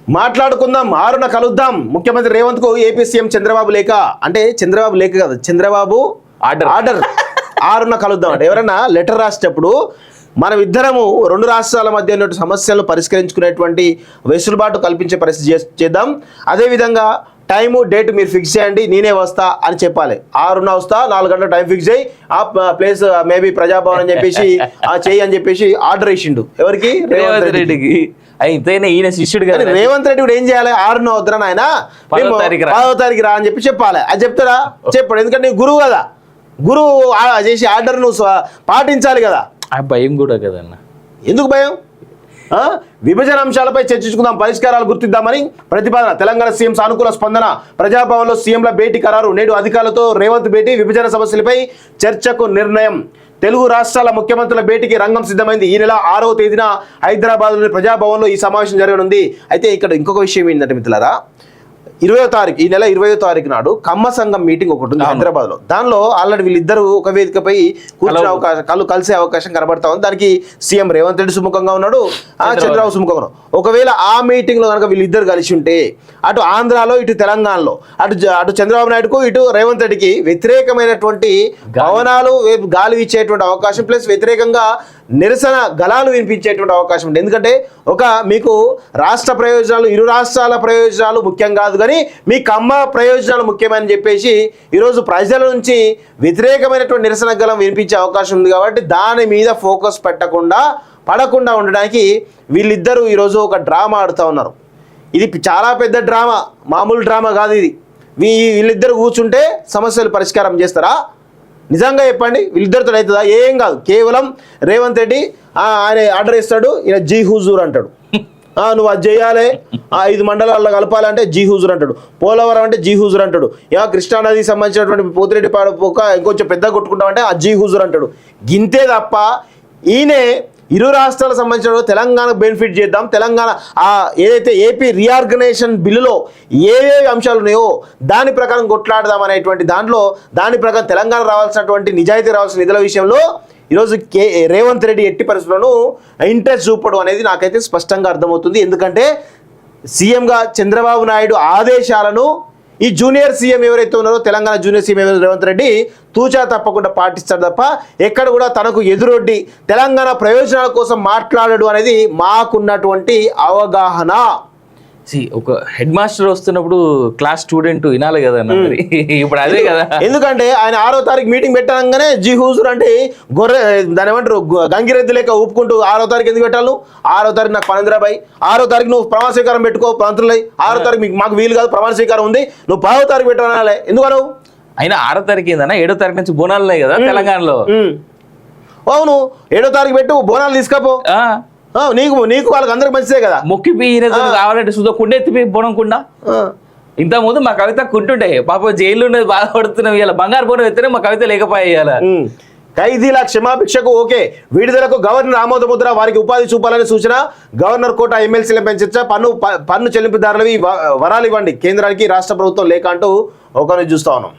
మాట్లాడుకుందాం, 6న కలుద్దాం. ముఖ్యమంత్రి రేవంత్ కు ఏపీ సీఎం చంద్రబాబు లేఖ. అంటే చంద్రబాబు లేఖ కాదు, చంద్రబాబు ఆర్డర్ 6న కలుద్దాం అంటే ఎవరన్నా లెటర్ రాసేటప్పుడు మనం ఇద్దరము 2 రాష్ట్రాల మధ్య ఉన్న సమస్యలను పరిష్కరించుకునేటువంటి వెసులుబాటు కల్పించే పరిస్థితి చేద్దాం. అదేవిధంగా టైము డేట్ మీరు ఫిక్స్ చేయండి, నేనే వస్తా అని చెప్పాలి. 6న వస్తా, 4 గంటల టైం ఫిక్స్ చేయి, ఆ ప్లేస్ మేబీ ప్రజాభవన్ అని చెప్పేసి చెయ్యి అని చెప్పేసి ఆర్డర్ ఇచ్చిండు. ఎవరికి? రేవంత్ రెడ్డికి. అయితేనే ఈయన శిష్యుడు కదా. రేవంత్ రెడ్డి కూడా ఏం చేయాలి? 6న వద్దురా నాయన, 10వ తారీఖు రా అని చెప్పాలి. అది చెప్తారా? చెప్పాడు. ఎందుకంటే నీ గురువు కదా, గురువు చేసి ఆర్డర్ నువ్వు పాటించాలి కదా. భయం కూడా కదన్న. ఎందుకు భయం? విభజన అంశాలపై చర్చించుకుందాం, పరిష్కారాలు గుర్తిద్దామని ప్రతిపాదన. తెలంగాణ సీఎం సానుకూల స్పందన. ప్రజాభవన్లో సీఎంల భేటీ ఖరారు. నేడు అధికారులతో రేవంత్ భేటీ. విభజన సమస్యలపై చర్చకు నిర్ణయం. తెలుగు రాష్ట్రాల ముఖ్యమంత్రుల భేటీకి రంగం సిద్ధమైంది. ఈ నెల 6వ తేదీన హైదరాబాద్లోని ప్రజాభవన్లో ఈ సమావేశం జరగనుంది. అయితే ఇక్కడ ఇంకొక విషయం ఏంటంటే మిత్రులారా, 20వ తారీఖు, ఈ నెల 20వ తారీఖు నాడు కమ్మ సంఘం మీటింగ్ ఒకటి ఉంది హైదరాబాద్లో. దానిలో ఆల్రెడీ వీళ్ళిద్దరూ ఒక వేదికపై కూర్చునే అవకాశం, కలిసే అవకాశం కనబడతా ఉంది. దానికి సీఎం రేవంత్ రెడ్డి సుముఖంగా ఉన్నాడు, చంద్రబాబు సుముఖంగా ఉన్నాడు. ఒకవేళ ఆ మీటింగ్లో కనుక వీళ్ళిద్దరు కలిసి ఉంటే అటు ఆంధ్రాలో ఇటు తెలంగాణలో అటు చంద్రబాబు నాయుడుకు ఇటు రేవంత్ రెడ్డికి వ్యతిరేకమైనటువంటి భవనాలు గాలి ఇచ్చేటువంటి అవకాశం, ప్లస్ వ్యతిరేకంగా నిరసన గళాలు వినిపించేటువంటి అవకాశం ఉంది. ఎందుకంటే మీకు రాష్ట్ర ప్రయోజనాలు, ఇరు రాష్ట్రాల ప్రయోజనాలు ముఖ్యం కాదు, కానీ మీ కమ్మ ప్రయోజనాలు ముఖ్యమని చెప్పేసి ఈరోజు ప్రజల నుంచి వ్యతిరేకమైనటువంటి నిరసన గళం వినిపించే అవకాశం ఉంది. కాబట్టి దాని మీద ఫోకస్ పడకుండా ఉండడానికి వీళ్ళిద్దరూ ఈరోజు ఒక డ్రామా ఆడుతూ ఉన్నారు. ఇది చాలా పెద్ద డ్రామా, మామూలు డ్రామా కాదు ఇది. వీళ్ళిద్దరు కూర్చుంటే సమస్యలు పరిష్కారం చేస్తారా? నిజంగా చెప్పండి, వీళ్ళిద్దరితో అవుతుందా? ఏం కాదు. కేవలం రేవంత్ రెడ్డి ఆయన ఆర్డర్ ఇస్తాడు, ఈయన జీ హుజూర్ అంటాడు. నువ్వు అది చేయాలి, 5 మండలాల్లో కలపాలంటే జీ హుజూర్ అంటాడు. పోలవరం అంటే జీ హుజూర్ అంటాడు. కృష్ణానదికి సంబంధించినటువంటి పోతిరెడ్డిపాడు పోక ఇంకొంచెం పెద్ద కొట్టుకుంటామంటే ఆ జీ హుజూర్ అంటాడు. గింతే తప్ప ఈయనే ఇరు రాష్ట్రాలకు సంబంధించిన తెలంగాణకు బెనిఫిట్ చేద్దాం, తెలంగాణ ఏదైతే ఏపీ రీఆర్గనైజేషన్ బిల్లులో ఏ అంశాలు ఉన్నాయో దాని ప్రకారం కొట్లాడదాం అనేటువంటి దాని ప్రకారం తెలంగాణ రావాల్సినటువంటి నిజాయితీ రావాల్సిన నిధుల విషయంలో ఈరోజు రేవంత్ రెడ్డి ఎట్టి పరిస్థితులను ఇంట్రెస్ట్ చూపడం అనేది నాకైతే స్పష్టంగా అర్థమవుతుంది. ఎందుకంటే సీఎంగా చంద్రబాబు నాయుడు ఆదేశాలను ఈ జూనియర్ సీఎం ఎవరైతే ఉన్నారో, తెలంగాణ జూనియర్ సీఎం రేవంత్ రెడ్డి తూచా తప్పకుండా పాటిస్తాడు తప్ప ఎక్కడ కూడా తనకు ఎదురొడ్డి తెలంగాణ ప్రయోజనాల కోసం మాట్లాడడు అనేది మాకున్నటువంటి అవగాహన. ఒక హెడ్ మాస్టర్ వస్తున్నప్పుడు క్లాస్ స్టూడెంట్ వినాలి కదా ఇప్పుడు అదే కదా. ఎందుకంటే ఆయన 6వ తారీఖు మీటింగ్ పెట్టగానే జీ హుజూర్ అంటే దాని ఏమంటారు, గంగిరెద్దు లేక ఊపుకుంటూ 6వ తారీఖు ఎందుకు పెట్టాలి? 6వ తారీఖు నాకు పనేంద్రాబాయ్, 6వ తారీఖు నువ్వు ప్రమాణ స్వీకారం పెట్టుకో మంత్రులై, 6వ తారీఖు మాకు వీలు కాదు, ప్రమాణ స్వీకారం ఉంది, నువ్వు 10వ తారీఖు పెట్టాలి. ఎందుకు అనవు? అయినా 6వ తారీఖు ఏందన్నా, 7వ తారీఖు నుంచి బోనాలు ఉన్నాయి కదా తెలంగాణలో. అవును, 7వ తారీఖు పెట్టు, బోనాలు తీసుకపో. నీకు వాళ్ళకి అందరికి మంచిదే కదా. మొక్కి కావాలంటే సుధా కుండ ఎత్తిపోయి బోనం కుండ. ఇంత ముందు మా కవిత కుంటుండే పాప జైల్లో ఉన్నది బాధపడుతున్నాం, ఇలా బంగారు బోనం ఎత్తినే మా కవిత లేకపోయాల. ఖైదీల క్షమాభిక్షకు ఓకే, విడుదలకు గవర్నర్ ఆమోద ముద్ర, వారికి ఉపాధి చూపాలని సూచన. గవర్నర్ కోట ఎమ్మెల్సీల పెంచచ్చ, పన్ను చెల్లింపుదారులవి వరాలు ఇవ్వండి కేంద్రానికి రాష్ట్ర ప్రభుత్వం లేక అంటూ ఒకరిని చూస్తా ఉన్నాం.